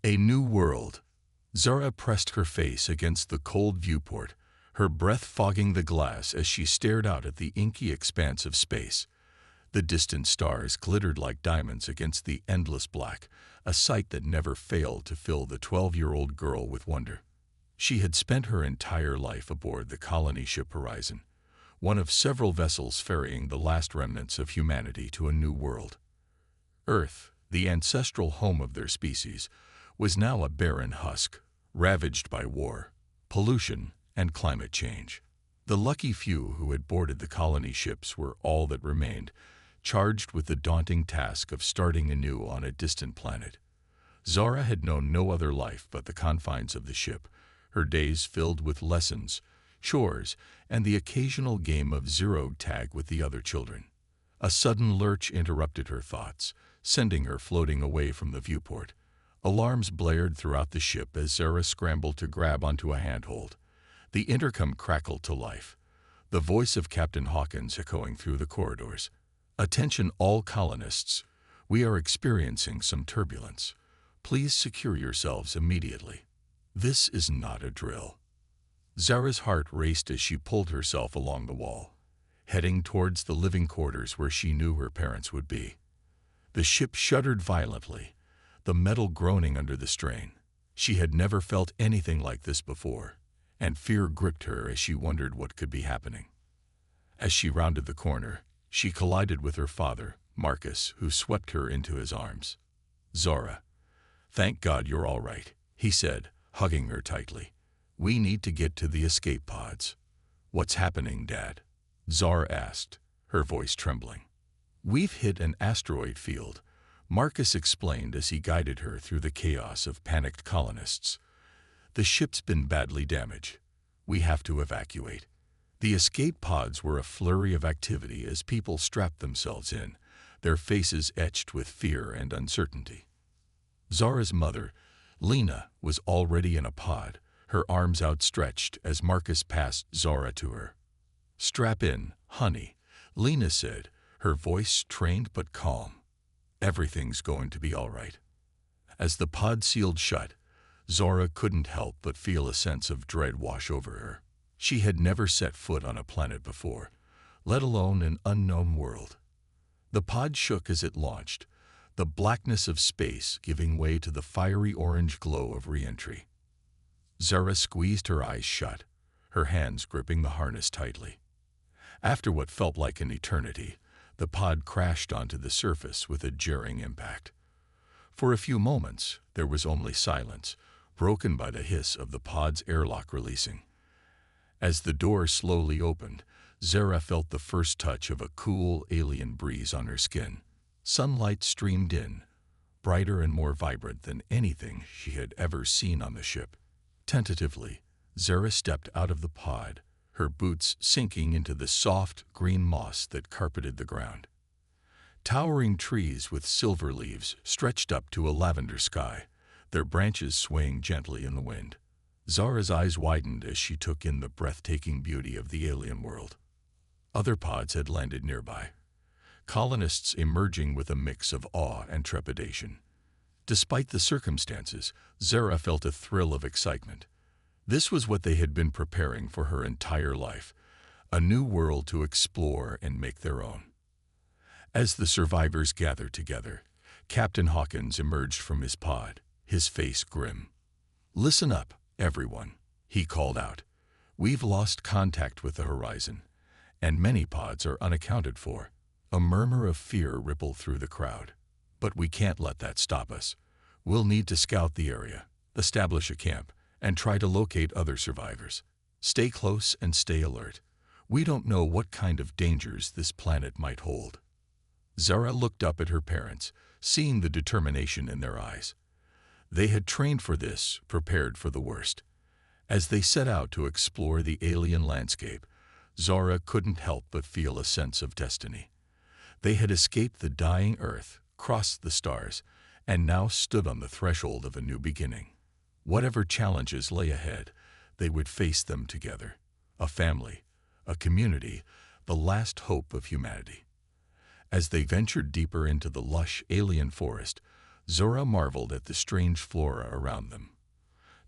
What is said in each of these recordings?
A new world. Zara pressed her face against the cold viewport, her breath fogging the glass as she stared out at the inky expanse of space. The distant stars glittered like diamonds against the endless black, a sight that never failed to fill the 12-year-old girl with wonder. She had spent her entire life aboard the colony ship Horizon, one of several vessels ferrying the last remnants of humanity to a new world. Earth, the ancestral home of their species, was now a barren husk, ravaged by war, pollution, and climate change. The lucky few who had boarded the colony ships were all that remained, charged with the daunting task of starting anew on a distant planet. Zara had known no other life but the confines of the ship, her days filled with lessons, chores, and the occasional game of zero tag with the other children. A sudden lurch interrupted her thoughts, sending her floating away from the viewport. Alarms blared throughout the ship as Zara scrambled to grab onto a handhold. The intercom crackled to life, the voice of Captain Hawkins echoing through the corridors. "Attention all colonists, we are experiencing some turbulence. Please secure yourselves immediately. This is not a drill." Zara's heart raced as she pulled herself along the wall, heading towards the living quarters where she knew her parents would be. The ship shuddered violently, the metal groaning under the strain. She had never felt anything like this before, and fear gripped her as she wondered what could be happening. As she rounded the corner, she collided with her father, Marcus, who swept her into his arms. "Zara, thank God you're all right," he said, hugging her tightly. "We need to get to the escape pods." "What's happening, Dad?" Zara asked, her voice trembling. "We've hit an asteroid field," Marcus explained as he guided her through the chaos of panicked colonists. "The ship's been badly damaged. We have to evacuate." The escape pods were a flurry of activity as people strapped themselves in, their faces etched with fear and uncertainty. Zara's mother, Lena, was already in a pod, her arms outstretched as Marcus passed Zara to her. "Strap in, honey," Lena said, her voice trained but calm. "Everything's going to be all right." As the pod sealed shut, Zara couldn't help but feel a sense of dread wash over her. She had never set foot on a planet before, let alone an unknown world. The pod shook as it launched, the blackness of space giving way to the fiery orange glow of re-entry. Zara squeezed her eyes shut, her hands gripping the harness tightly. After what felt like an eternity, the pod crashed onto the surface with a jarring impact. For a few moments, there was only silence, broken by the hiss of the pod's airlock releasing. As the door slowly opened, Zara felt the first touch of a cool, alien breeze on her skin. Sunlight streamed in, brighter and more vibrant than anything she had ever seen on the ship. Tentatively, Zara stepped out of the pod, her boots sinking into the soft, green moss that carpeted the ground. Towering trees with silver leaves stretched up to a lavender sky, their branches swaying gently in the wind. Zara's eyes widened as she took in the breathtaking beauty of the alien world. Other pods had landed nearby, colonists emerging with a mix of awe and trepidation. Despite the circumstances, Zara felt a thrill of excitement. This was what they had been preparing for her entire life, a new world to explore and make their own. As the survivors gathered together, Captain Hawkins emerged from his pod, his face grim. "Listen up, everyone," he called out. "We've lost contact with the Horizon, and many pods are unaccounted for." A murmur of fear rippled through the crowd. "But we can't let that stop us. We'll need to scout the area, establish a camp, and try to locate other survivors. Stay close and stay alert. We don't know what kind of dangers this planet might hold." Zara looked up at her parents, seeing the determination in their eyes. They had trained for this, prepared for the worst. As they set out to explore the alien landscape, Zara couldn't help but feel a sense of destiny. They had escaped the dying Earth, crossed the stars, and now stood on the threshold of a new beginning. Whatever challenges lay ahead, they would face them together. A family, a community, the last hope of humanity. As they ventured deeper into the lush alien forest, Zora marveled at the strange flora around them.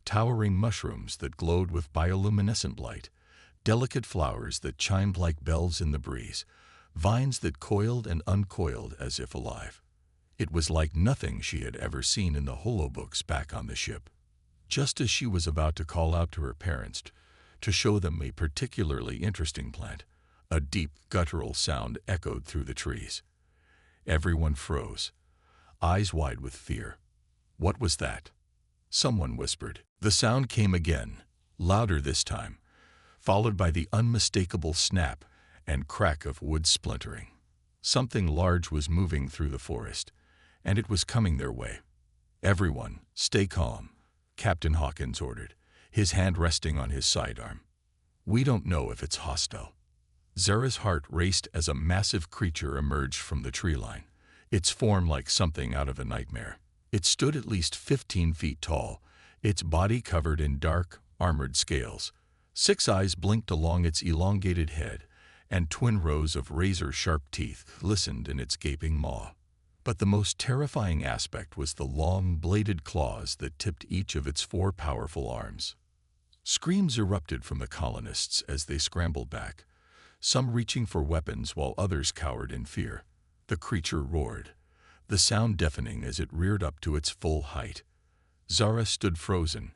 Towering mushrooms that glowed with bioluminescent light, delicate flowers that chimed like bells in the breeze, vines that coiled and uncoiled as if alive. It was like nothing she had ever seen in the holobooks back on the ship. Just as she was about to call out to her parents to show them a particularly interesting plant, a deep, guttural sound echoed through the trees. Everyone froze, eyes wide with fear. What was that? Someone whispered. The sound came again, louder this time, followed by the unmistakable snap and crack of wood splintering. Something large was moving through the forest, and it was coming their way. Everyone, stay calm, Captain Hawkins ordered, his hand resting on his sidearm. We don't know if it's hostile. Zora's heart raced as a massive creature emerged from the tree line, its form like something out of a nightmare. It stood at least 15 feet tall, its body covered in dark, armored scales. 6 eyes blinked along its elongated head, and twin rows of razor-sharp teeth glistened in its gaping maw. But the most terrifying aspect was the long, bladed claws that tipped each of its 4 powerful arms. Screams erupted from the colonists as they scrambled back, some reaching for weapons while others cowered in fear. The creature roared, the sound deafening as it reared up to its full height. Zara stood frozen,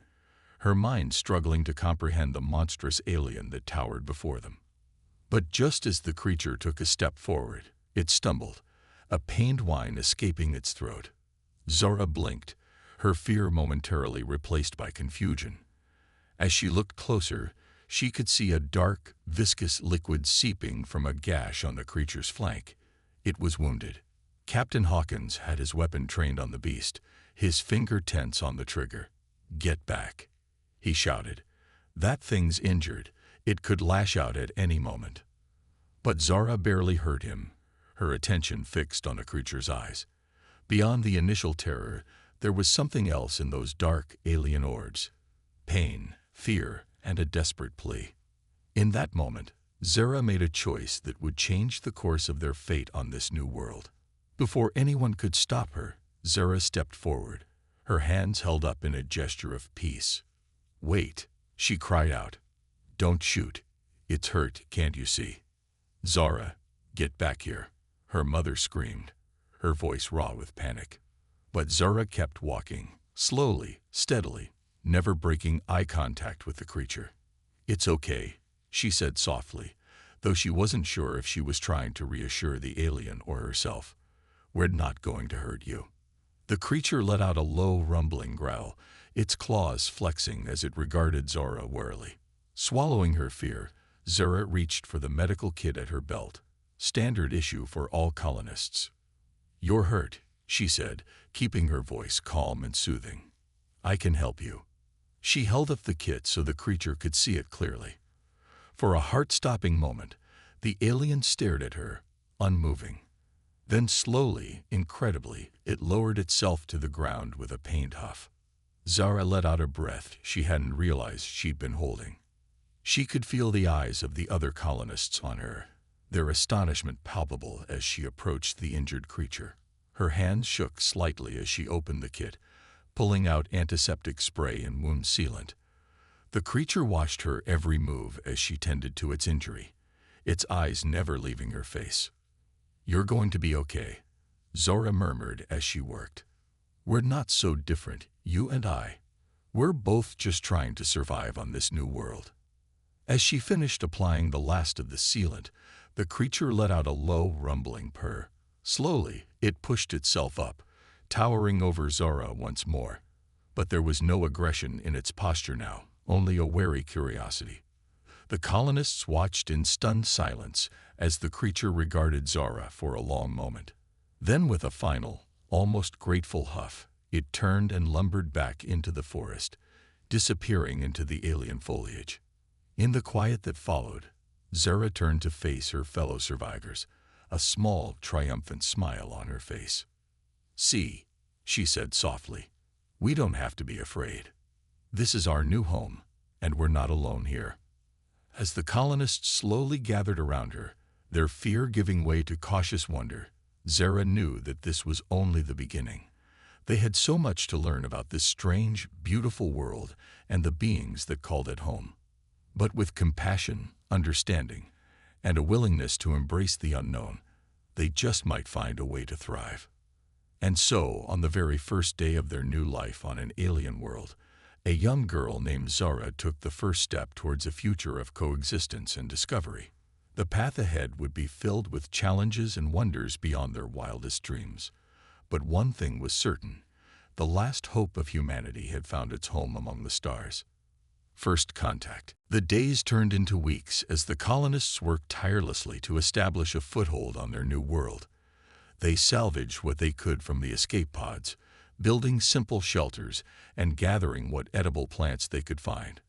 her mind struggling to comprehend the monstrous alien that towered before them. But just as the creature took a step forward, it stumbled, a pained whine escaping its throat. Zora blinked, her fear momentarily replaced by confusion. As she looked closer, she could see a dark, viscous liquid seeping from a gash on the creature's flank. It was wounded. Captain Hawkins had his weapon trained on the beast, his finger tense on the trigger. "Get back," he shouted. "That thing's injured. It could lash out at any moment." But Zara barely heard him, her attention fixed on the creature's eyes. Beyond the initial terror, there was something else in those dark, alien orbs. Pain, fear, and a desperate plea. In that moment, Zara made a choice that would change the course of their fate on this new world. Before anyone could stop her, Zara stepped forward, her hands held up in a gesture of peace. "Wait," she cried out. "Don't shoot. It's hurt, can't you see?" "Zara, get back here," her mother screamed, her voice raw with panic. But Zara kept walking, slowly, steadily, never breaking eye contact with the creature. "It's okay," she said softly, though she wasn't sure if she was trying to reassure the alien or herself. "We're not going to hurt you." The creature let out a low, rumbling growl, its claws flexing as it regarded Zora warily. Swallowing her fear, Zora reached for the medical kit at her belt, standard issue for all colonists. "You're hurt," she said, keeping her voice calm and soothing. "I can help you." She held up the kit so the creature could see it clearly. For a heart-stopping moment, the alien stared at her, unmoving. Then slowly, incredibly, it lowered itself to the ground with a pained huff. Zara let out a breath she hadn't realized she'd been holding. She could feel the eyes of the other colonists on her, their astonishment palpable as she approached the injured creature. Her hands shook slightly as she opened the kit, pulling out antiseptic spray and wound sealant. The creature watched her every move as she tended to its injury, its eyes never leaving her face. "You're going to be okay," Zora murmured as she worked. "We're not so different, you and I. We're both just trying to survive on this new world." As she finished applying the last of the sealant, the creature let out a low, rumbling purr. Slowly, it pushed itself up, towering over Zora once more. But there was no aggression in its posture now, only a wary curiosity. The colonists watched in stunned silence as the creature regarded Zora for a long moment. Then with a final, almost grateful huff, it turned and lumbered back into the forest, disappearing into the alien foliage. In the quiet that followed, Zara turned to face her fellow survivors, a small, triumphant smile on her face. "See," she said softly, "we don't have to be afraid. This is our new home, and we're not alone here." As the colonists slowly gathered around her, their fear giving way to cautious wonder, Zara knew that this was only the beginning. They had so much to learn about this strange, beautiful world and the beings that called it home. But with compassion, understanding, and a willingness to embrace the unknown, they just might find a way to thrive. And so, on the very first day of their new life on an alien world, a young girl named Zara took the first step towards a future of coexistence and discovery. The path ahead would be filled with challenges and wonders beyond their wildest dreams. But one thing was certain: the last hope of humanity had found its home among the stars. First contact. The days turned into weeks as the colonists worked tirelessly to establish a foothold on their new world. They salvaged what they could from the escape pods, building simple shelters and gathering what edible plants they could find.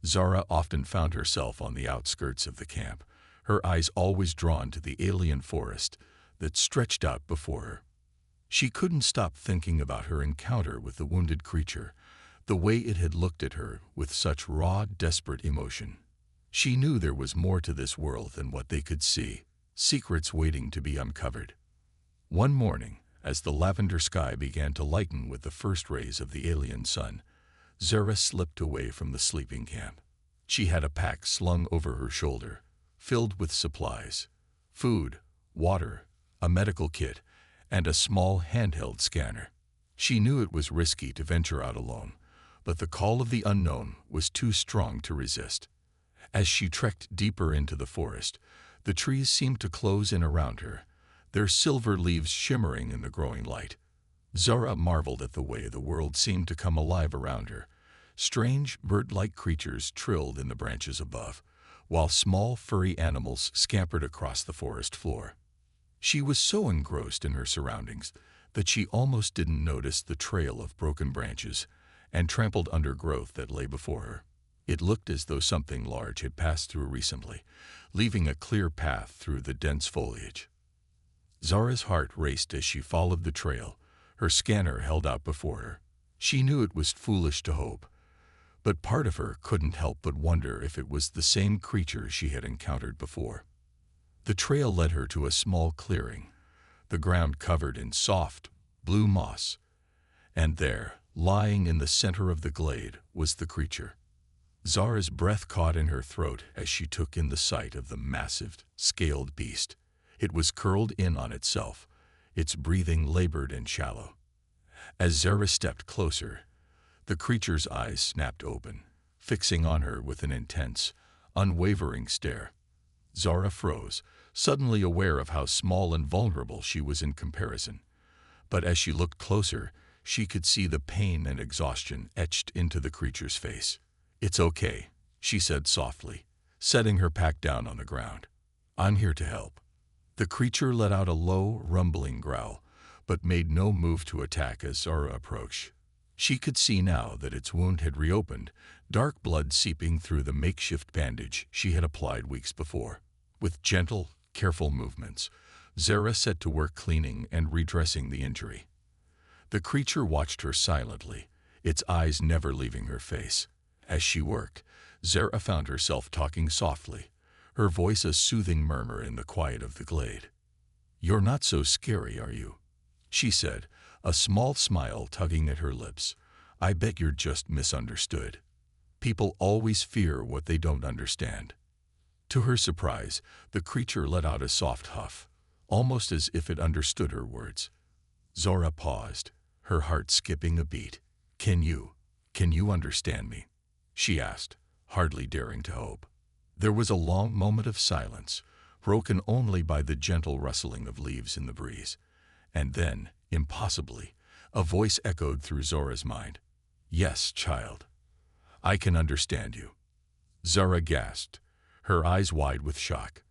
Zara often found herself on the outskirts of the camp, her eyes always drawn to the alien forest that stretched out before her. She couldn't stop thinking about her encounter with the wounded creature, the way it had looked at her with such raw, desperate emotion. She knew there was more to this world than what they could see, secrets waiting to be uncovered. One morning, as the lavender sky began to lighten with the first rays of the alien sun, Zara slipped away from the sleeping camp. She had a pack slung over her shoulder, filled with supplies: food, water, a medical kit, and a small handheld scanner. She knew it was risky to venture out alone, but the call of the unknown was too strong to resist. As she trekked deeper into the forest, the trees seemed to close in around her, their silver leaves shimmering in the growing light. Zara marveled at the way the world seemed to come alive around her. Strange, bird-like creatures trilled in the branches above, while small, furry animals scampered across the forest floor. She was so engrossed in her surroundings that she almost didn't notice the trail of broken branches and trampled undergrowth that lay before her. It looked as though something large had passed through recently, leaving a clear path through the dense foliage. Zara's heart raced as she followed the trail, her scanner held out before her. She knew it was foolish to hope, but part of her couldn't help but wonder if it was the same creature she had encountered before. The trail led her to a small clearing, the ground covered in soft, blue moss, and there, lying in the center of the glade, was the creature. Zara's breath caught in her throat as she took in the sight of the massive, scaled beast. It was curled in on itself, its breathing labored and shallow. As Zara stepped closer, the creature's eyes snapped open, fixing on her with an intense, unwavering stare. Zara froze, suddenly aware of how small and vulnerable she was in comparison. But as she looked closer, she could see the pain and exhaustion etched into the creature's face. "It's okay," she said softly, setting her pack down on the ground. "I'm here to help." The creature let out a low, rumbling growl, but made no move to attack as Zara approached. She could see now that its wound had reopened, dark blood seeping through the makeshift bandage she had applied weeks before. With gentle, careful movements, Zara set to work cleaning and redressing the injury. The creature watched her silently, its eyes never leaving her face. As she worked, Zara found herself talking softly, her voice a soothing murmur in the quiet of the glade. "You're not so scary, are you?" she said, a small smile tugging at her lips. "I bet you're just misunderstood. People always fear what they don't understand." To her surprise, the creature let out a soft huff, almost as if it understood her words. Zara paused, her heart skipping a beat. Can you understand me?" she asked, hardly daring to hope. There was a long moment of silence, broken only by the gentle rustling of leaves in the breeze. And then, impossibly, a voice echoed through Zara's mind. "Yes, child. I can understand you." Zara gasped, her eyes wide with shock.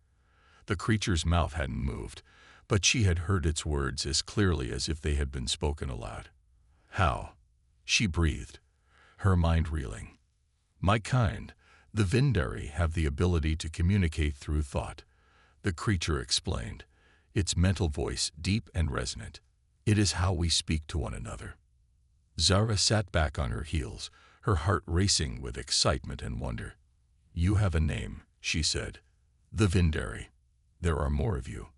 The creature's mouth hadn't moved, but she had heard its words as clearly as if they had been spoken aloud. "How?" she breathed, her mind reeling. "My kind, the Vindari, have the ability to communicate through thought," the creature explained, its mental voice deep and resonant. "It is how we speak to one another." Zara sat back on her heels, her heart racing with excitement and wonder. "You have a name," she said. "The Vindari. There are more of you."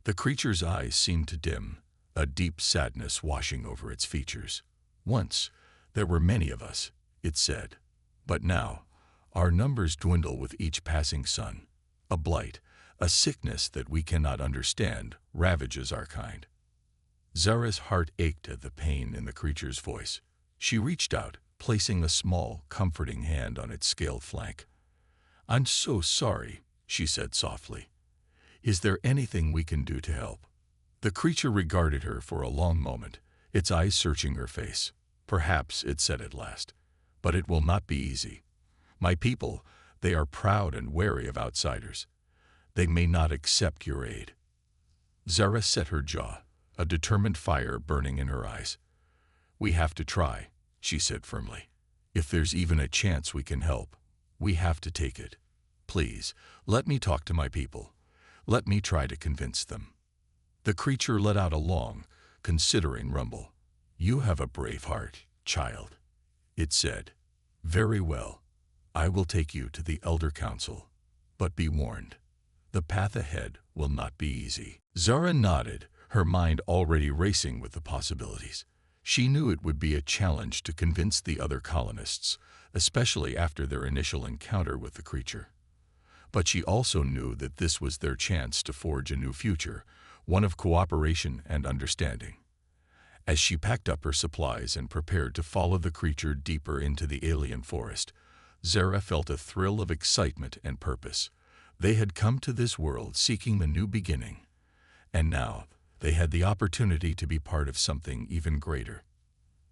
The creature's eyes seemed to dim, a deep sadness washing over its features. "Once, there were many of us," it said. "But now, our numbers dwindle with each passing sun. A blight, a sickness that we cannot understand, ravages our kind." Zara's heart ached at the pain in the creature's voice. She reached out, placing a small, comforting hand on its scaled flank. "I'm so sorry," she said softly. "Is there anything we can do to help?" The creature regarded her for a long moment, its eyes searching her face. "Perhaps," it said at last, "but it will not be easy. My people, they are proud and wary of outsiders. They may not accept your aid." Zara set her jaw, a determined fire burning in her eyes. "We have to try," she said firmly. "If there's even a chance we can help, we have to take it. Please, let me talk to my people. Let me try to convince them." The creature let out a long, considering rumble. "You have a brave heart, child," it said. "Very well. I will take you to the Elder Council. But be warned, the path ahead will not be easy." Zara nodded, her mind already racing with the possibilities. She knew it would be a challenge to convince the other colonists, especially after their initial encounter with the creature. But she also knew that this was their chance to forge a new future, one of cooperation and understanding. As she packed up her supplies and prepared to follow the creature deeper into the alien forest, Zara felt a thrill of excitement and purpose. They had come to this world seeking the new beginning, and now they had the opportunity to be part of something even greater.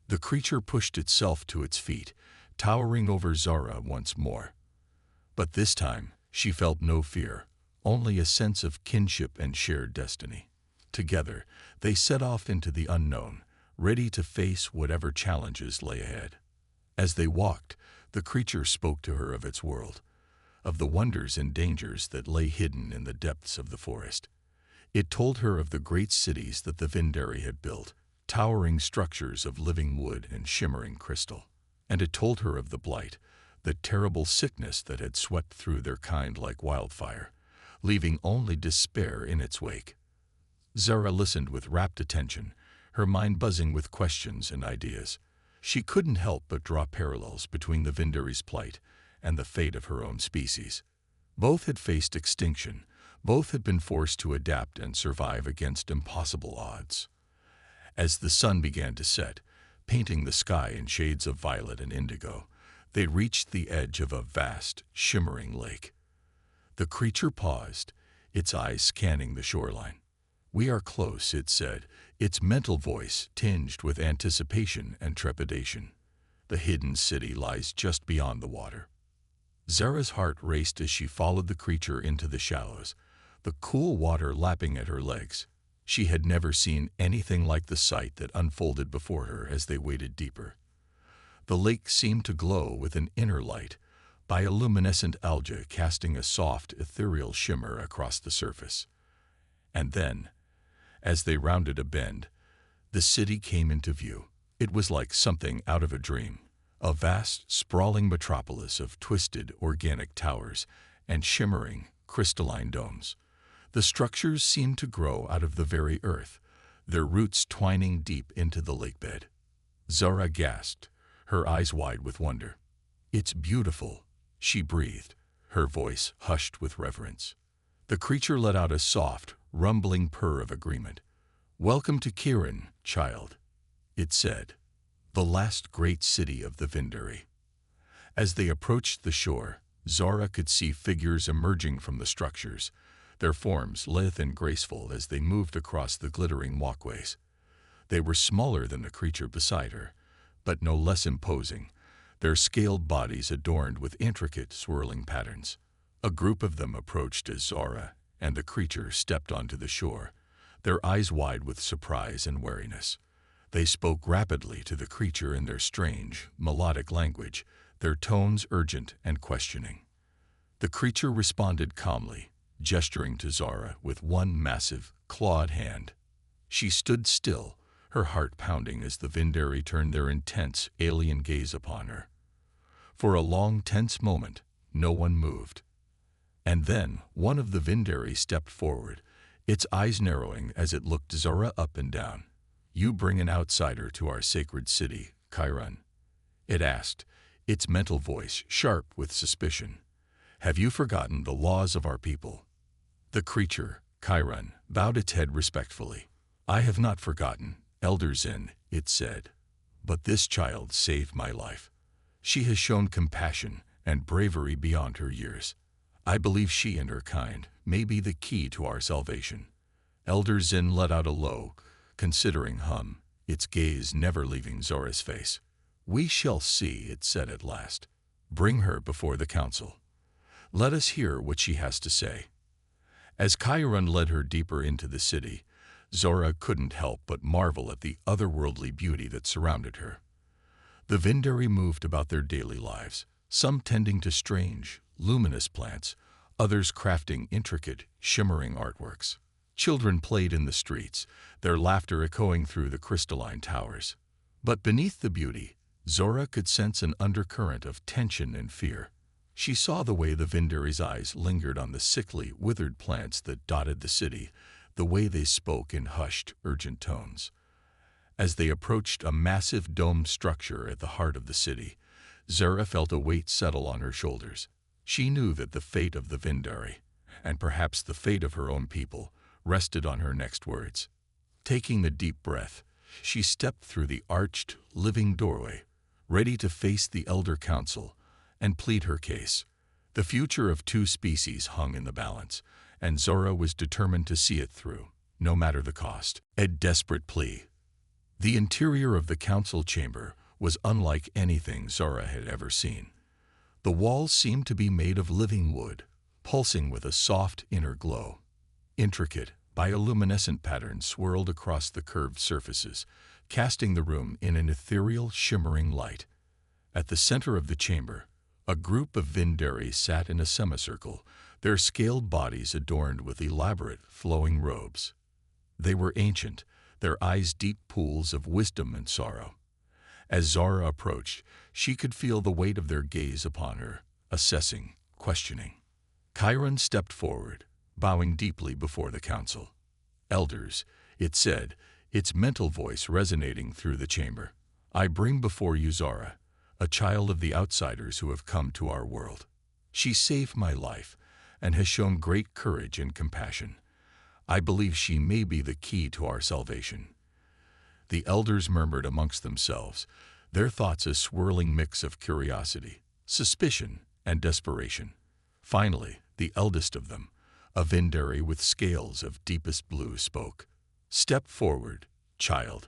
The creature pushed itself to its feet, towering over Zara once more. But this time, she felt no fear, only a sense of kinship and shared destiny. Together, they set off into the unknown, ready to face whatever challenges lay ahead. As they walked, the creature spoke to her of its world, of the wonders and dangers that lay hidden in the depths of the forest. It told her of the great cities that the Vindari had built, towering structures of living wood and shimmering crystal. And it told her of the blight, the terrible sickness that had swept through their kind like wildfire, leaving only despair in its wake. Zara listened with rapt attention, her mind buzzing with questions and ideas. She couldn't help but draw parallels between the Vindari's plight and the fate of her own species. Both had faced extinction, both had been forced to adapt and survive against impossible odds. As the sun began to set, painting the sky in shades of violet and indigo, they reached the edge of a vast, shimmering lake. The creature paused, its eyes scanning the shoreline. "We are close," it said, its mental voice tinged with anticipation and trepidation. "The hidden city lies just beyond the water." Zara's heart raced as she followed the creature into the shallows, the cool water lapping at her legs. She had never seen anything like the sight that unfolded before her as they waded deeper. The lake seemed to glow with an inner light, bioluminescent algae casting a soft, ethereal shimmer across the surface. And then, as they rounded a bend, the city came into view. It was like something out of a dream, a vast, sprawling metropolis of twisted, organic towers and shimmering, crystalline domes. The structures seemed to grow out of the very earth, their roots twining deep into the lakebed. Zara gasped, her eyes wide with wonder. "It's beautiful," she breathed, her voice hushed with reverence. The creature let out a soft, rumbling purr of agreement. "Welcome to Kirin, child," it said, "the last great city of the Vindari." As they approached the shore, Zara could see figures emerging from the structures, their forms lithe and graceful as they moved across the glittering walkways. They were smaller than the creature beside her, but no less imposing, their scaled bodies adorned with intricate, swirling patterns. A group of them approached as Zara and the creature stepped onto the shore, their eyes wide with surprise and wariness. They spoke rapidly to the creature in their strange, melodic language, their tones urgent and questioning. The creature responded calmly, gesturing to Zara with one massive, clawed hand. She stood still, her heart pounding as the Vindari turned their intense, alien gaze upon her. For a long, tense moment, no one moved. And then one of the Vindari stepped forward, its eyes narrowing as it looked Zara up and down. You bring an outsider to our sacred city, Chiron. It asked, its mental voice sharp with suspicion. Have you forgotten the laws of our people? The creature, Chiron, bowed its head respectfully. I have not forgotten, Elder Zin, it said. But this child saved my life. She has shown compassion and bravery beyond her years. I believe she and her kind may be the key to our salvation. Elder Zin let out a low, considering hum, its gaze never leaving Zora's face. We shall see, it said at last. Bring her before the council. Let us hear what she has to say. As Chiron led her deeper into the city, Zora couldn't help but marvel at the otherworldly beauty that surrounded her. The Vindari moved about their daily lives, some tending to strange, luminous plants, others crafting intricate, shimmering artworks. Children played in the streets, their laughter echoing through the crystalline towers. But beneath the beauty, Zora could sense an undercurrent of tension and fear. She saw the way the Vindari's eyes lingered on the sickly, withered plants that dotted the city, the way they spoke in hushed, urgent tones. As they approached a massive domed structure at the heart of the city, Zora felt a weight settle on her shoulders. She knew that the fate of the Vindari, and perhaps the fate of her own people, rested on her next words. Taking a deep breath, she stepped through the arched, living doorway, ready to face the Elder Council and plead her case. The future of two species hung in the balance, and Zora was determined to see it through, no matter the cost. A desperate plea. The interior of the council chamber was unlike anything Zora had ever seen. The walls seemed to be made of living wood, pulsing with a soft inner glow. Intricate, bioluminescent patterns swirled across the curved surfaces, casting the room in an ethereal, shimmering light. At the center of the chamber, a group of Vindari sat in a semicircle, their scaled bodies adorned with elaborate, flowing robes. They were ancient, their eyes deep pools of wisdom and sorrow. As Zora approached, she could feel the weight of their gaze upon her, assessing, questioning. Chiron stepped forward, bowing deeply before the council. Elders, it said, its mental voice resonating through the chamber. I bring before you Zora, a child of the outsiders who have come to our world. She saved my life and has shown great courage and compassion. I believe she may be the key to our salvation. The elders murmured amongst themselves, their thoughts a swirling mix of curiosity, suspicion, and desperation. Finally, the eldest of them, a Vindari with scales of deepest blue, spoke. Step forward, child,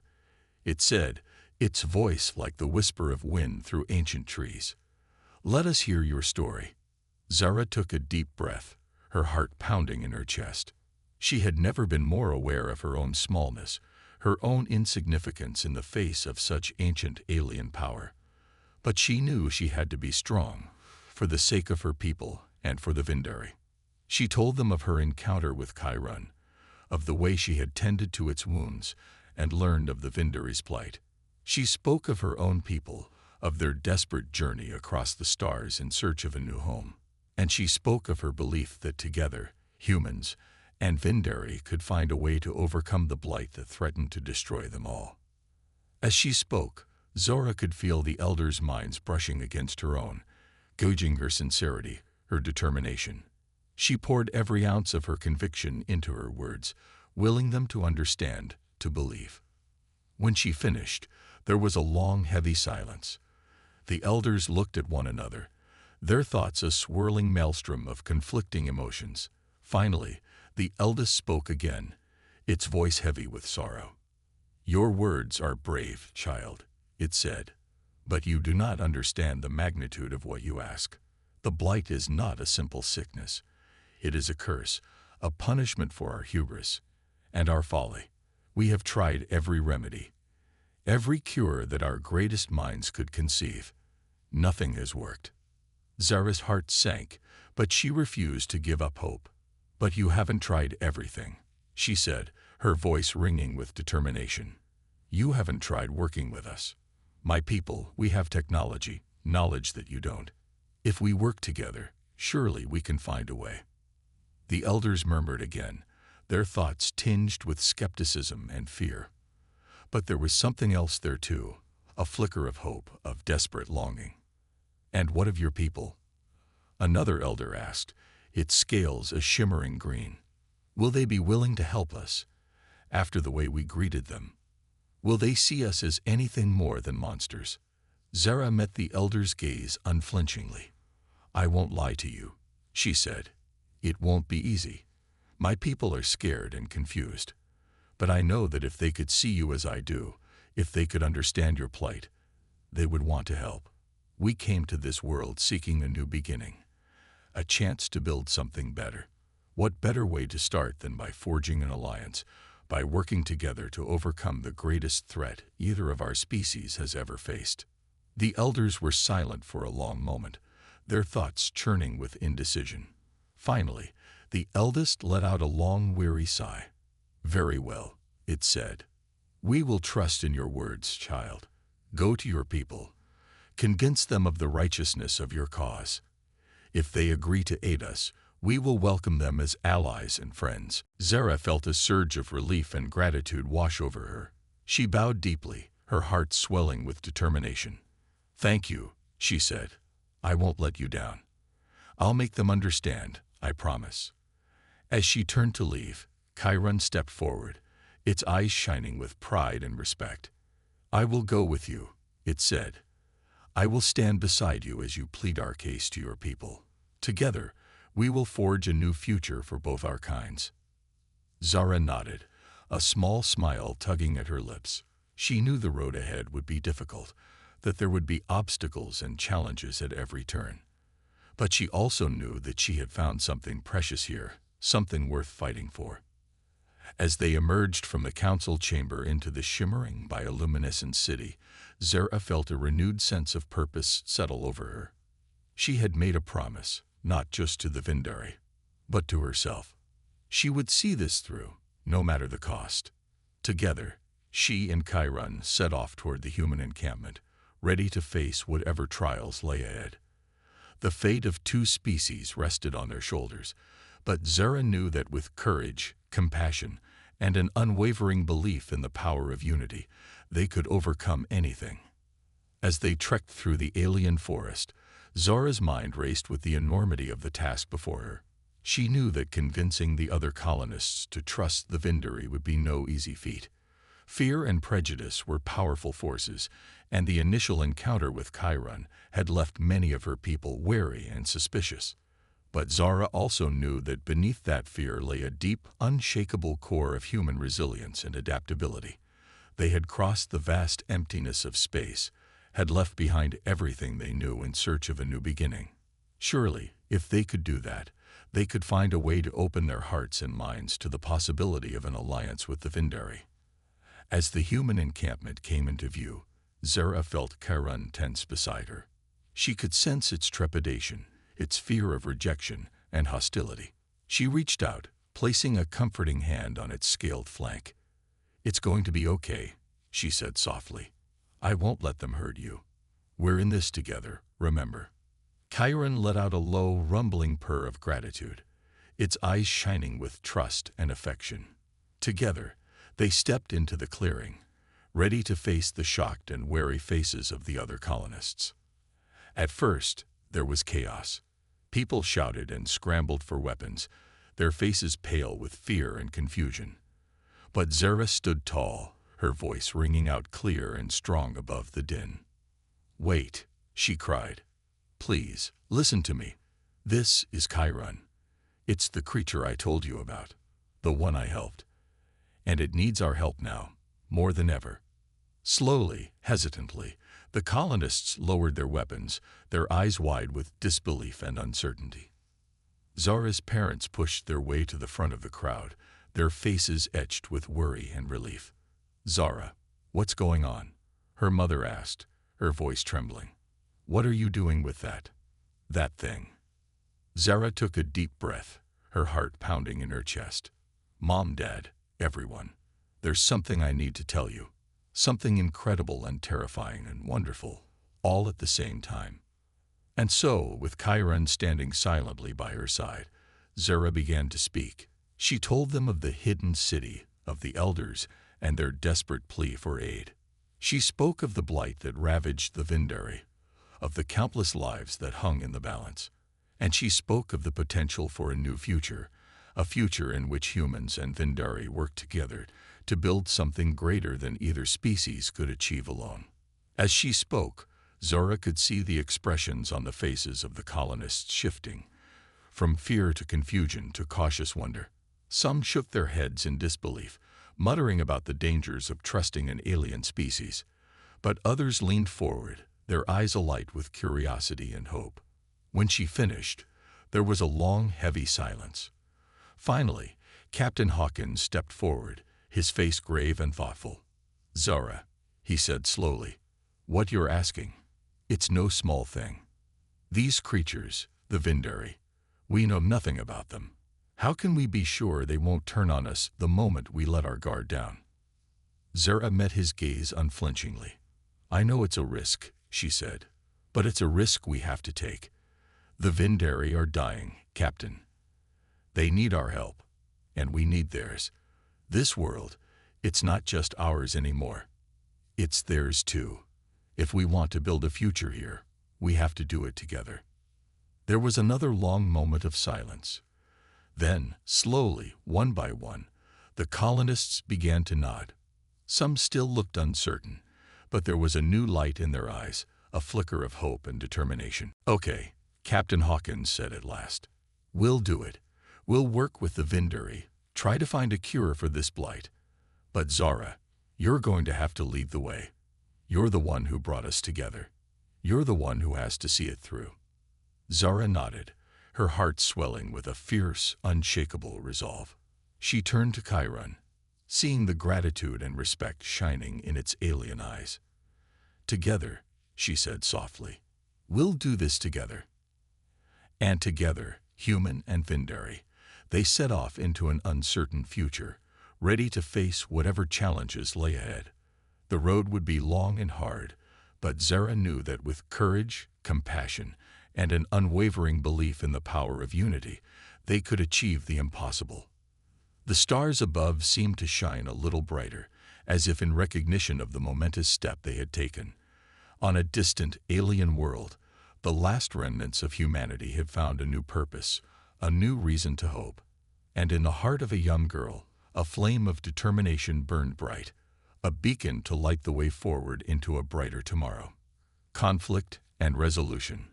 it said, its voice like the whisper of wind through ancient trees. Let us hear your story. Zora took a deep breath, her heart pounding in her chest. She had never been more aware of her own smallness, her own insignificance in the face of such ancient alien power. But she knew she had to be strong, for the sake of her people and for the Vindari. She told them of her encounter with Chiron, of the way she had tended to its wounds and learned of the Vindari's plight. She spoke of her own people, of their desperate journey across the stars in search of a new home. And she spoke of her belief that together, humans and Vindari could find a way to overcome the blight that threatened to destroy them all. As she spoke, Zora could feel the elders' minds brushing against her own, gauging her sincerity, her determination. She poured every ounce of her conviction into her words, willing them to understand, to believe. When she finished, there was a long, heavy silence. The elders looked at one another, their thoughts a swirling maelstrom of conflicting emotions. Finally, the eldest spoke again, its voice heavy with sorrow. Your words are brave, child, it said, but you do not understand the magnitude of what you ask. The blight is not a simple sickness. It is a curse, a punishment for our hubris and our folly. We have tried every remedy, every cure that our greatest minds could conceive. Nothing has worked. Zora's heart sank, but she refused to give up hope. But you haven't tried everything, she said, her voice ringing with determination. You haven't tried working with us. My people, we have technology, knowledge that you don't. If we work together, surely we can find a way. The elders murmured again, their thoughts tinged with skepticism and fear. But there was something else there too, a flicker of hope, of desperate longing. "And what of your people?" another elder asked, its scales a shimmering green. "Will they be willing to help us, after the way we greeted them? Will they see us as anything more than monsters?" Zara met the elder's gaze unflinchingly. "I won't lie to you," she said. "It won't be easy. My people are scared and confused. But I know that if they could see you as I do, if they could understand your plight, they would want to help. We came to this world seeking a new beginning, a chance to build something better. What better way to start than by forging an alliance, by working together to overcome the greatest threat either of our species has ever faced?" The elders were silent for a long moment, their thoughts churning with indecision. Finally, the eldest let out a long, weary sigh. "Very well," it said. "We will trust in your words, child. Go to your people. Convince them of the righteousness of your cause. If they agree to aid us, we will welcome them as allies and friends." Zara felt a surge of relief and gratitude wash over her. She bowed deeply, her heart swelling with determination. "Thank you," she said. "I won't let you down. I'll make them understand, I promise." As she turned to leave, Chiron stepped forward, its eyes shining with pride and respect. "I will go with you," it said. "I will stand beside you as you plead our case to your people. Together, we will forge a new future for both our kinds." Zara nodded, a small smile tugging at her lips. She knew the road ahead would be difficult, that there would be obstacles and challenges at every turn. But she also knew that she had found something precious here, something worth fighting for. As they emerged from the council chamber into the shimmering bioluminescent city, Zara felt a renewed sense of purpose settle over her. She had made a promise, not just to the Vindari, but to herself. She would see this through, no matter the cost. Together, she and Chiron set off toward the human encampment, ready to face whatever trials lay ahead. The fate of two species rested on their shoulders, but Zara knew that with courage, compassion, and an unwavering belief in the power of unity, they could overcome anything. As they trekked through the alien forest, Zara's mind raced with the enormity of the task before her. She knew that convincing the other colonists to trust the Vindari would be no easy feat. Fear and prejudice were powerful forces, and the initial encounter with Chiron had left many of her people wary and suspicious. But Zara also knew that beneath that fear lay a deep, unshakable core of human resilience and adaptability. They had crossed the vast emptiness of space, had left behind everything they knew in search of a new beginning. Surely, if they could do that, they could find a way to open their hearts and minds to the possibility of an alliance with the Vindari. As the human encampment came into view, Zara felt Chiron tense beside her. She could sense its trepidation, its fear of rejection and hostility. She reached out, placing a comforting hand on its scaled flank. "It's going to be okay," she said softly. "I won't let them hurt you. We're in this together, remember." Chiron let out a low, rumbling purr of gratitude, its eyes shining with trust and affection. Together, they stepped into the clearing, ready to face the shocked and wary faces of the other colonists. At first, there was chaos. People shouted and scrambled for weapons, their faces pale with fear and confusion. But Zara stood tall, her voice ringing out clear and strong above the din. "Wait," she cried. "Please, listen to me. This is Chiron. It's the creature I told you about, the one I helped. And it needs our help now, more than ever." Slowly, hesitantly, the colonists lowered their weapons, their eyes wide with disbelief and uncertainty. Zara's parents pushed their way to the front of the crowd, their faces etched with worry and relief. "Zara, what's going on?" her mother asked, her voice trembling. "What are you doing with that thing?" Zara took a deep breath, her heart pounding in her chest. "Mom, Dad, everyone, there's something I need to tell you. Something incredible and terrifying and wonderful, all at the same time." And so, with Chiron standing silently by her side, Zara began to speak. She told them of the hidden city, of the elders, and their desperate plea for aid. She spoke of the blight that ravaged the Vindari, of the countless lives that hung in the balance. And she spoke of the potential for a new future, a future in which humans and Vindari work together to build something greater than either species could achieve alone. As she spoke, Zora could see the expressions on the faces of the colonists shifting, from fear to confusion to cautious wonder. Some shook their heads in disbelief, muttering about the dangers of trusting an alien species, but others leaned forward, their eyes alight with curiosity and hope. When she finished, there was a long, heavy silence. Finally, Captain Hawkins stepped forward, his face grave and thoughtful. "Zora," he said slowly, "what you're asking, it's no small thing. These creatures, the Vindari, we know nothing about them. How can we be sure they won't turn on us the moment we let our guard down?" Zora met his gaze unflinchingly. "I know it's a risk," she said, "but it's a risk we have to take. The Vindari are dying, Captain. They need our help, and we need theirs. This world, it's not just ours anymore. It's theirs too. If we want to build a future here, we have to do it together." There was another long moment of silence. Then, slowly, one by one, the colonists began to nod. Some still looked uncertain, but there was a new light in their eyes, a flicker of hope and determination. "Okay," Captain Hawkins said at last. "We'll do it. We'll work with the Vindari, try to find a cure for this blight. But Zora, you're going to have to lead the way. You're the one who brought us together. You're the one who has to see it through." Zora nodded, her heart swelling with a fierce, unshakable resolve. She turned to Chiron, seeing the gratitude and respect shining in its alien eyes. "Together," she said softly, "we'll do this together." And together, human and Vindari, they set off into an uncertain future, ready to face whatever challenges lay ahead. The road would be long and hard, but Zora knew that with courage, compassion, and an unwavering belief in the power of unity, they could achieve the impossible. The stars above seemed to shine a little brighter, as if in recognition of the momentous step they had taken. On a distant, alien world, the last remnants of humanity had found a new purpose, a new reason to hope. And in the heart of a young girl, a flame of determination burned bright, a beacon to light the way forward into a brighter tomorrow. Conflict and resolution.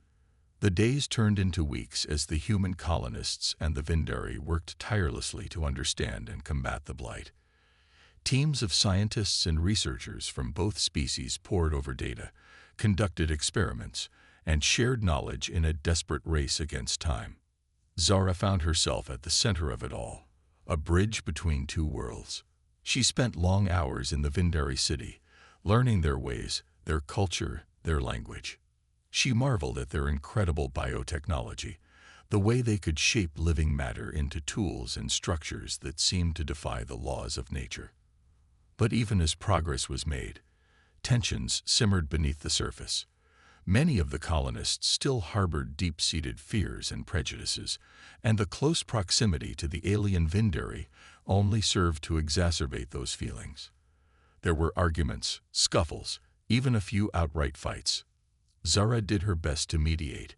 The days turned into weeks as the human colonists and the Vindari worked tirelessly to understand and combat the blight. Teams of scientists and researchers from both species pored over data, conducted experiments, and shared knowledge in a desperate race against time. Zora found herself at the center of it all, a bridge between two worlds. She spent long hours in the Vindari city, learning their ways, their culture, their language. She marveled at their incredible biotechnology, the way they could shape living matter into tools and structures that seemed to defy the laws of nature. But even as progress was made, tensions simmered beneath the surface. Many of the colonists still harbored deep-seated fears and prejudices, and the close proximity to the alien Vindari only served to exacerbate those feelings. There were arguments, scuffles, even a few outright fights. Zora did her best to mediate,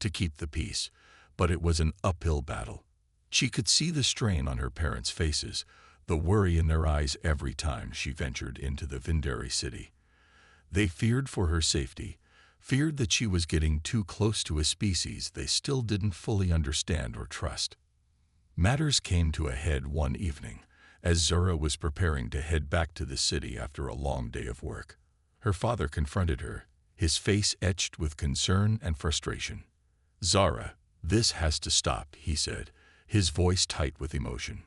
to keep the peace, but it was an uphill battle. She could see the strain on her parents' faces, the worry in their eyes every time she ventured into the Vindari city. They feared for her safety, feared that she was getting too close to a species they still didn't fully understand or trust. Matters came to a head one evening, as Zora was preparing to head back to the city after a long day of work. Her father confronted her, his face etched with concern and frustration. "Zora, this has to stop," he said, his voice tight with emotion.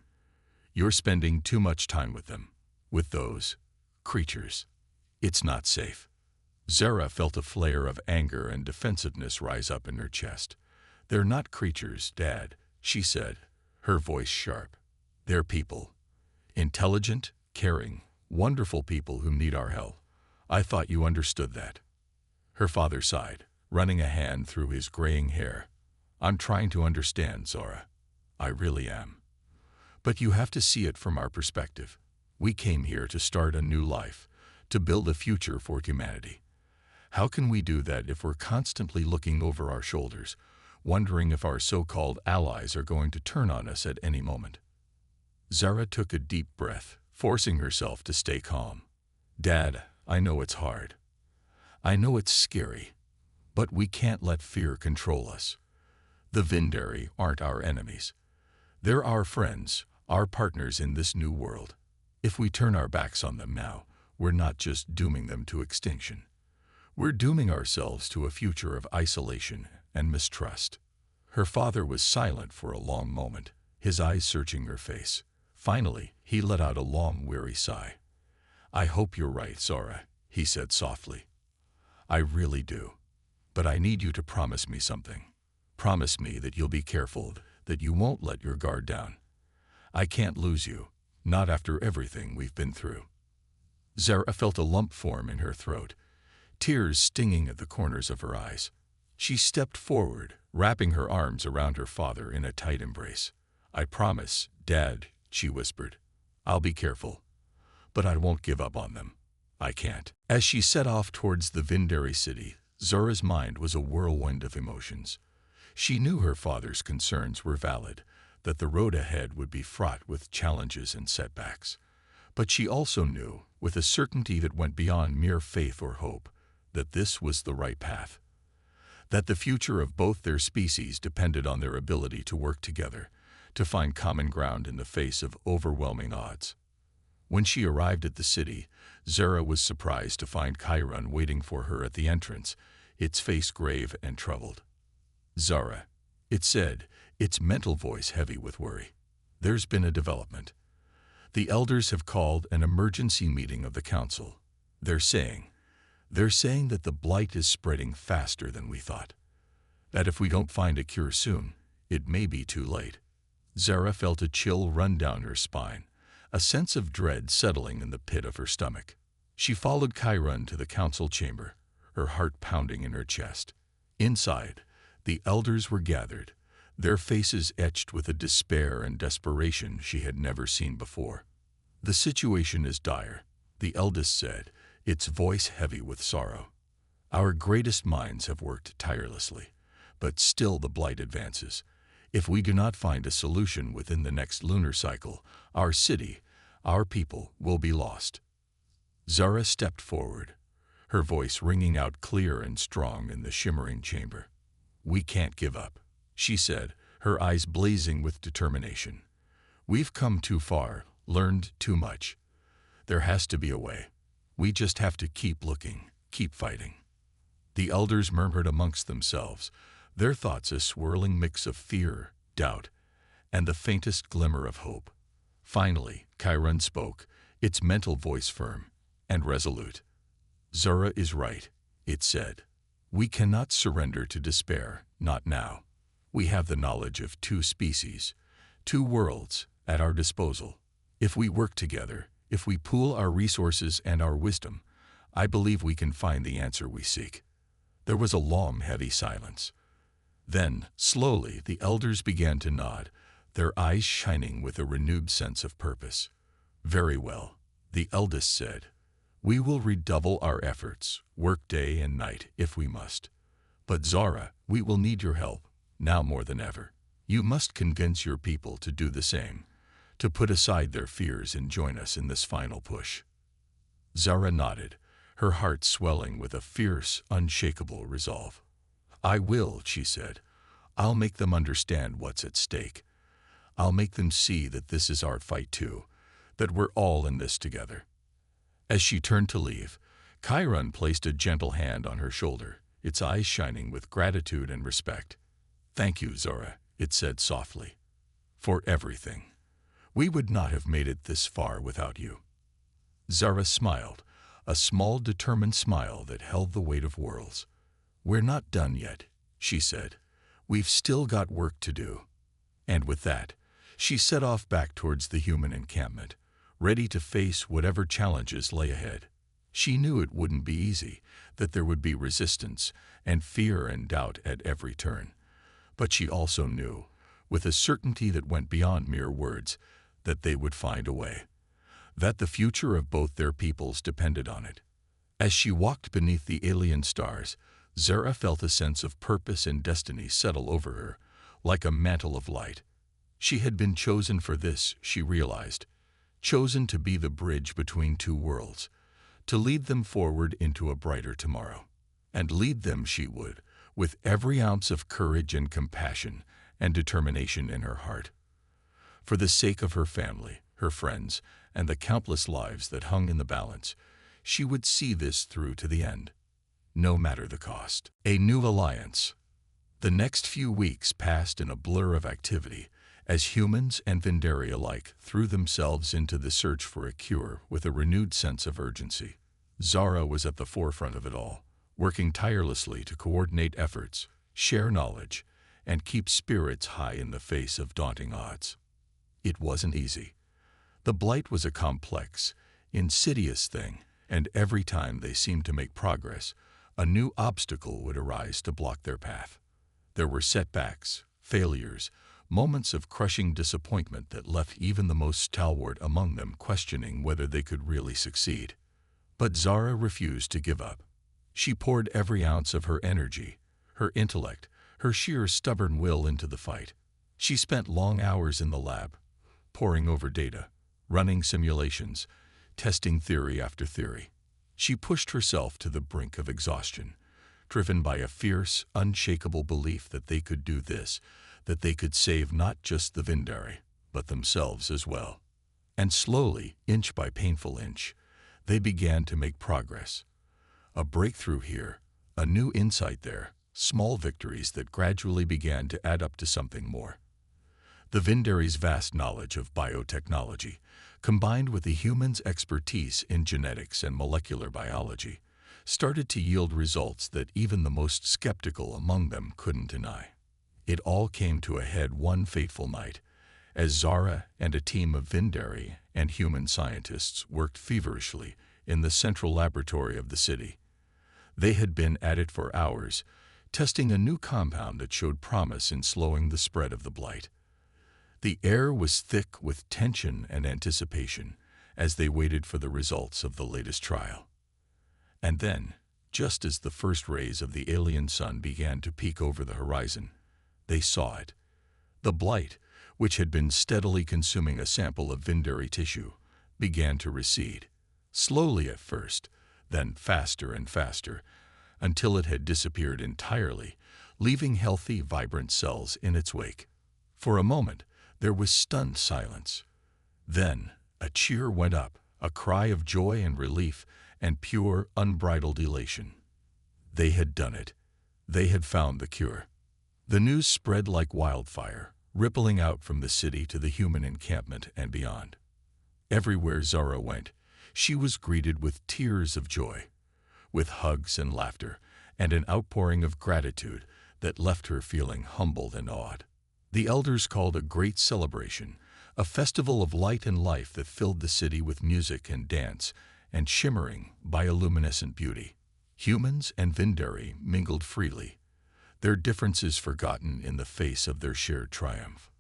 "You're spending too much time with them, with those creatures. It's not safe." Zora felt a flare of anger and defensiveness rise up in her chest. "They're not creatures, Dad," she said, her voice sharp. "They're people. Intelligent, caring, wonderful people who need our help. I thought you understood that." Her father sighed, running a hand through his graying hair. "I'm trying to understand, Zora. I really am. But you have to see it from our perspective. We came here to start a new life, to build a future for humanity. How can we do that if we're constantly looking over our shoulders, wondering if our so-called allies are going to turn on us at any moment? Zara took a deep breath, forcing herself to stay calm. Dad, I know it's hard. I know it's scary, but we can't let fear control us. The Vindari aren't our enemies. They're our friends, our partners in this new world. If we turn our backs on them now, we're not just dooming them to extinction. We're dooming ourselves to a future of isolation and mistrust. Her father was silent for a long moment, his eyes searching her face. Finally, he let out a long, weary sigh. I hope you're right, Zara, he said softly. I really do. But I need you to promise me something. Promise me that you'll be careful, that you won't let your guard down. I can't lose you, not after everything we've been through. Zara felt a lump form in her throat, tears stinging at the corners of her eyes. She stepped forward, wrapping her arms around her father in a tight embrace. I promise, Dad, she whispered. I'll be careful, but I won't give up on them. I can't. As she set off towards the Vindari city, Zara's mind was a whirlwind of emotions. She knew her father's concerns were valid, that the road ahead would be fraught with challenges and setbacks. But she also knew, with a certainty that went beyond mere faith or hope, that this was the right path. That the future of both their species depended on their ability to work together, to find common ground in the face of overwhelming odds. When she arrived at the city, Zara was surprised to find Chiron waiting for her at the entrance, its face grave and troubled. Zara, it said, its mental voice heavy with worry. There's been a development. The elders have called an emergency meeting of the council. They're saying that the blight is spreading faster than we thought. That if we don't find a cure soon, it may be too late. Zara felt a chill run down her spine, a sense of dread settling in the pit of her stomach. She followed Chiron to the council chamber, her heart pounding in her chest. Inside, the elders were gathered, their faces etched with a despair and desperation she had never seen before. The situation is dire, the eldest said, its voice heavy with sorrow. Our greatest minds have worked tirelessly, but still the blight advances. If we do not find a solution within the next lunar cycle, our city, our people, will be lost. Zara stepped forward, her voice ringing out clear and strong in the shimmering chamber. We can't give up, she said, her eyes blazing with determination. We've come too far, learned too much. There has to be a way. We just have to keep looking, keep fighting. The elders murmured amongst themselves, their thoughts a swirling mix of fear, doubt, and the faintest glimmer of hope. Finally, Chiron spoke, its mental voice firm and resolute. Zara is right, it said. We cannot surrender to despair, not now. We have the knowledge of two species, two worlds, at our disposal. If we work together, if we pool our resources and our wisdom, I believe we can find the answer we seek. There was a long, heavy silence. Then, slowly, the elders began to nod, their eyes shining with a renewed sense of purpose. Very well, the eldest said. We will redouble our efforts, work day and night if we must. But Zara, we will need your help, now more than ever. You must convince your people to do the same, to put aside their fears and join us in this final push. Zara nodded, her heart swelling with a fierce, unshakable resolve. I will, she said. I'll make them understand what's at stake. I'll make them see that this is our fight too, that we're all in this together. As she turned to leave, Chiron placed a gentle hand on her shoulder, its eyes shining with gratitude and respect. Thank you, Zara, it said softly, for everything. We would not have made it this far without you. Zara smiled, a small, determined smile that held the weight of worlds. We're not done yet, she said. We've still got work to do. And with that, she set off back towards the human encampment, ready to face whatever challenges lay ahead. She knew it wouldn't be easy, that there would be resistance and fear and doubt at every turn. But she also knew, with a certainty that went beyond mere words, that they would find a way. that the future of both their peoples depended on it. As she walked beneath the alien stars, Zara felt a sense of purpose and destiny settle over her, like a mantle of light. She had been chosen for this, she realized, chosen to be the bridge between two worlds, to lead them forward into a brighter tomorrow. And lead them she would, with every ounce of courage and compassion and determination in her heart. For the sake of her family, her friends, and the countless lives that hung in the balance, she would see this through to the end, no matter the cost. A new alliance. The next few weeks passed in a blur of activity, as humans and Vindari alike threw themselves into the search for a cure with a renewed sense of urgency. Zara was at the forefront of it all, working tirelessly to coordinate efforts, share knowledge, and keep spirits high in the face of daunting odds. It wasn't easy. The blight was a complex, insidious thing, and every time they seemed to make progress, a new obstacle would arise to block their path. There were setbacks, failures, moments of crushing disappointment that left even the most stalwart among them questioning whether they could really succeed. But Zara refused to give up. She poured every ounce of her energy, her intellect, her sheer stubborn will into the fight. She spent long hours in the lab, poring over data, running simulations, testing theory after theory. She pushed herself to the brink of exhaustion, driven by a fierce, unshakable belief that they could do this, that they could save not just the Vindari, but themselves as well. And slowly, inch by painful inch, they began to make progress. A breakthrough here, a new insight there, small victories that gradually began to add up to something more. The Vindari's vast knowledge of biotechnology, combined with the humans' expertise in genetics and molecular biology, started to yield results that even the most skeptical among them couldn't deny. It all came to a head one fateful night, as Zara and a team of Vindari and human scientists worked feverishly in the central laboratory of the city. They had been at it for hours, testing a new compound that showed promise in slowing the spread of the blight. The air was thick with tension and anticipation as they waited for the results of the latest trial. And then, just as the first rays of the alien sun began to peek over the horizon, they saw it. The blight, which had been steadily consuming a sample of Vindari tissue, began to recede, slowly at first, then faster and faster, until it had disappeared entirely, leaving healthy, vibrant cells in its wake. For a moment, there was stunned silence. Then, a cheer went up, a cry of joy and relief, and pure, unbridled elation. They had done it. They had found the cure. The news spread like wildfire, rippling out from the city to the human encampment and beyond. Everywhere Zara went, she was greeted with tears of joy, with hugs and laughter, and an outpouring of gratitude that left her feeling humbled and awed. The elders called a great celebration, a festival of light and life that filled the city with music and dance and shimmering bioluminescent beauty. Humans and Vindari mingled freely, their differences forgotten in the face of their shared triumph.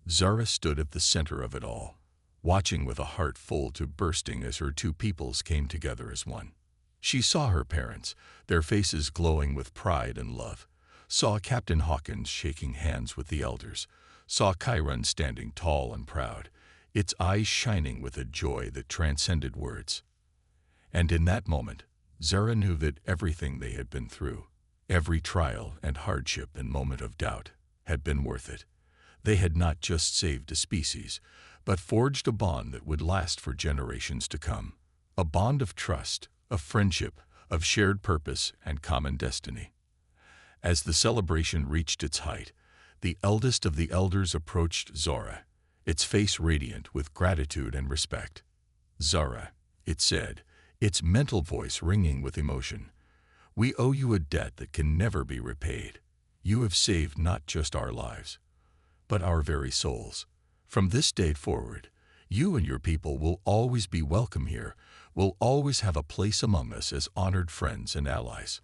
Zara stood at the center of it all, watching with a heart full to bursting as her two peoples came together as one. She saw her parents, their faces glowing with pride and love, saw Captain Hawkins shaking hands with the elders, saw Chiron standing tall and proud, its eyes shining with a joy that transcended words. And in that moment, Zara knew that everything they had been through, every trial and hardship and moment of doubt, had been worth it. They had not just saved a species, but forged a bond that would last for generations to come. A bond of trust, of friendship, of shared purpose and common destiny. As the celebration reached its height, the eldest of the elders approached Zara, its face radiant with gratitude and respect. "Zara," it said, its mental voice ringing with emotion, "we owe you a debt that can never be repaid. You have saved not just our lives, but our very souls. From this day forward, you and your people will always be welcome here, will always have a place among us as honored friends and allies."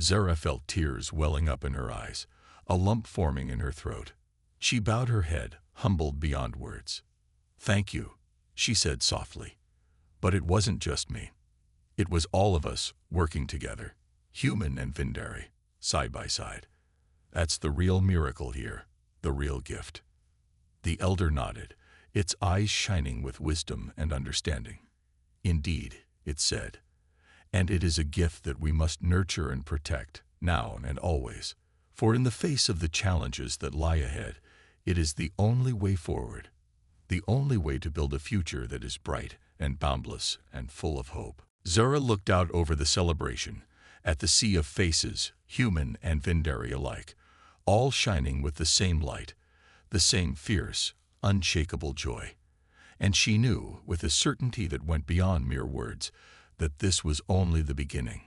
Zara felt tears welling up in her eyes, a lump forming in her throat. She bowed her head, humbled beyond words. "Thank you. she said softly. But it wasn't just me. It was all of us working together, human and Vindari, side by side. That's the real miracle here, the real gift. The elder nodded, its eyes shining with wisdom and understanding. Indeed, it said, and it is a gift that we must nurture and protect, now and always. For in the face of the challenges that lie ahead, it is the only way forward, the only way to build a future that is bright and boundless and full of hope. Zara looked out over the celebration, at the sea of faces, human and Vindari alike, all shining with the same light, the same fierce, unshakable joy. And she knew, with a certainty that went beyond mere words, that this was only the beginning,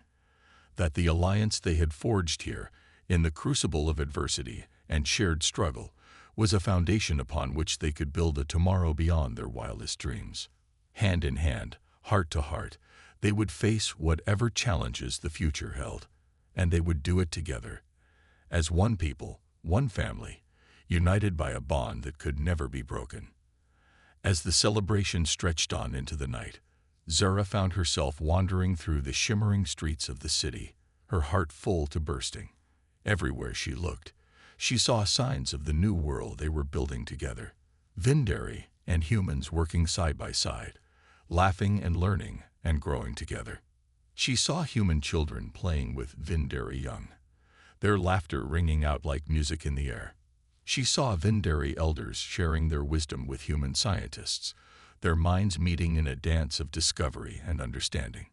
that the alliance they had forged here, in the crucible of adversity and shared struggle, was a foundation upon which they could build a tomorrow beyond their wildest dreams. Hand in hand, heart to heart, they would face whatever challenges the future held, and they would do it together, as one people, one family, united by a bond that could never be broken. As the celebration stretched on into the night, Zara found herself wandering through the shimmering streets of the city, her heart full to bursting. Everywhere she looked, she saw signs of the new world they were building together. Vindari and humans working side by side, laughing and learning and growing together. She saw human children playing with Vindari young, their laughter ringing out like music in the air. She saw Vindari elders sharing their wisdom with human scientists, their minds meeting in a dance of discovery and understanding.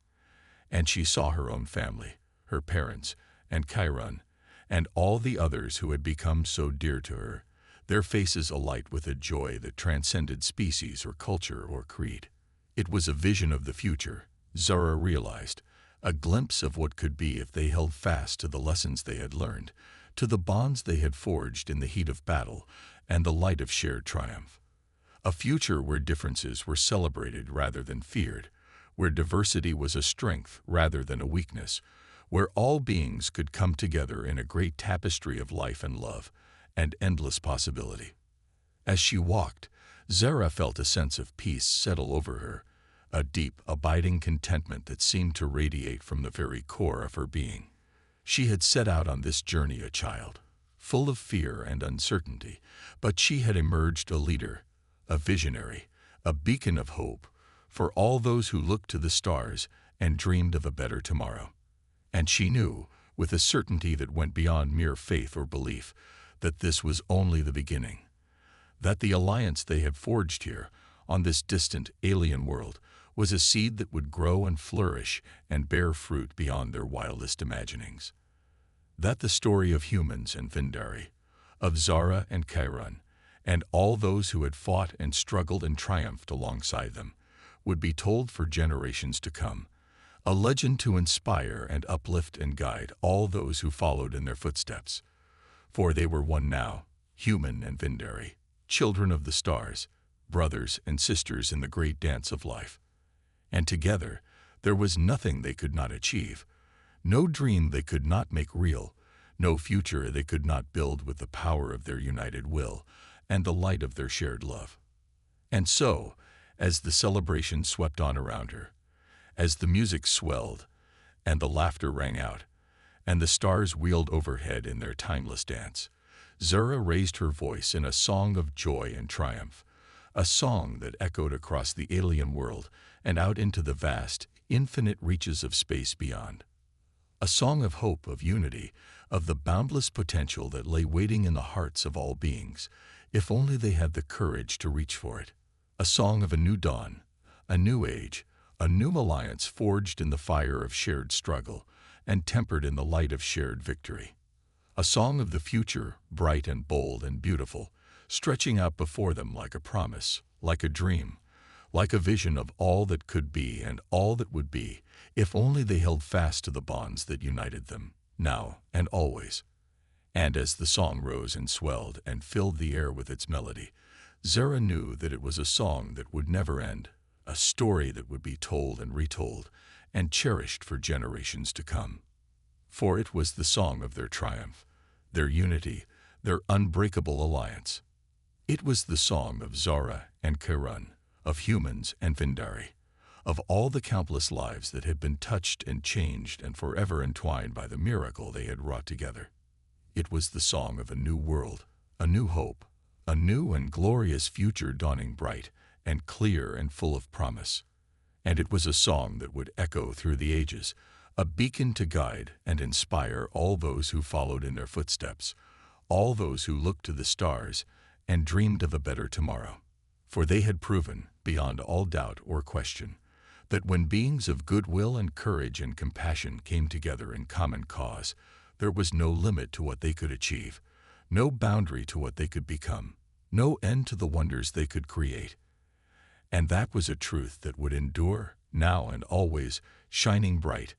And she saw her own family, her parents, and Chiron, and all the others who had become so dear to her, their faces alight with a joy that transcended species or culture or creed. It was a vision of the future, Zara realized, a glimpse of what could be if they held fast to the lessons they had learned, to the bonds they had forged in the heat of battle and the light of shared triumph. A future where differences were celebrated rather than feared, where diversity was a strength rather than a weakness, where all beings could come together in a great tapestry of life and love and endless possibility. As she walked, Zara felt a sense of peace settle over her, a deep, abiding contentment that seemed to radiate from the very core of her being. She had set out on this journey a child, full of fear and uncertainty, but she had emerged a leader, a visionary, a beacon of hope for all those who looked to the stars and dreamed of a better tomorrow. And she knew, with a certainty that went beyond mere faith or belief, that this was only the beginning, that the alliance they had forged here, on this distant alien world, was a seed that would grow and flourish and bear fruit beyond their wildest imaginings. That the story of humans and Vindari, of Zara and Chiron, and all those who had fought and struggled and triumphed alongside them, would be told for generations to come, a legend to inspire and uplift and guide all those who followed in their footsteps. For they were one now, human and Vindari, children of the stars, brothers and sisters in the great dance of life. And together, there was nothing they could not achieve, no dream they could not make real, no future they could not build with the power of their united will and the light of their shared love. And so, as the celebration swept on around her, as the music swelled and the laughter rang out, and the stars wheeled overhead in their timeless dance, Zara raised her voice in a song of joy and triumph, a song that echoed across the alien world and out into the vast, infinite reaches of space beyond. A song of hope, of unity, of the boundless potential that lay waiting in the hearts of all beings, if only they had the courage to reach for it. A song of a new dawn, a new age, a new alliance forged in the fire of shared struggle and tempered in the light of shared victory. A song of the future, bright and bold and beautiful, stretching out before them like a promise, like a dream, like a vision of all that could be and all that would be, if only they held fast to the bonds that united them, now and always. And as the song rose and swelled and filled the air with its melody, Zara knew that it was a song that would never end, a story that would be told and retold and cherished for generations to come. For it was the song of their triumph, their unity, their unbreakable alliance. It was the song of Zara and Chiron, of humans and Vindari, of all the countless lives that had been touched and changed and forever entwined by the miracle they had wrought together. It was the song of a new world, a new hope, a new and glorious future dawning bright and clear and full of promise. And it was a song that would echo through the ages, a beacon to guide and inspire all those who followed in their footsteps, all those who looked to the stars and dreamed of a better tomorrow. For they had proven, beyond all doubt or question, that when beings of goodwill and courage and compassion came together in common cause, there was no limit to what they could achieve, no boundary to what they could become, no end to the wonders they could create. And that was a truth that would endure, now and always, shining bright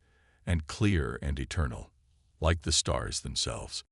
and clear and eternal, like the stars themselves.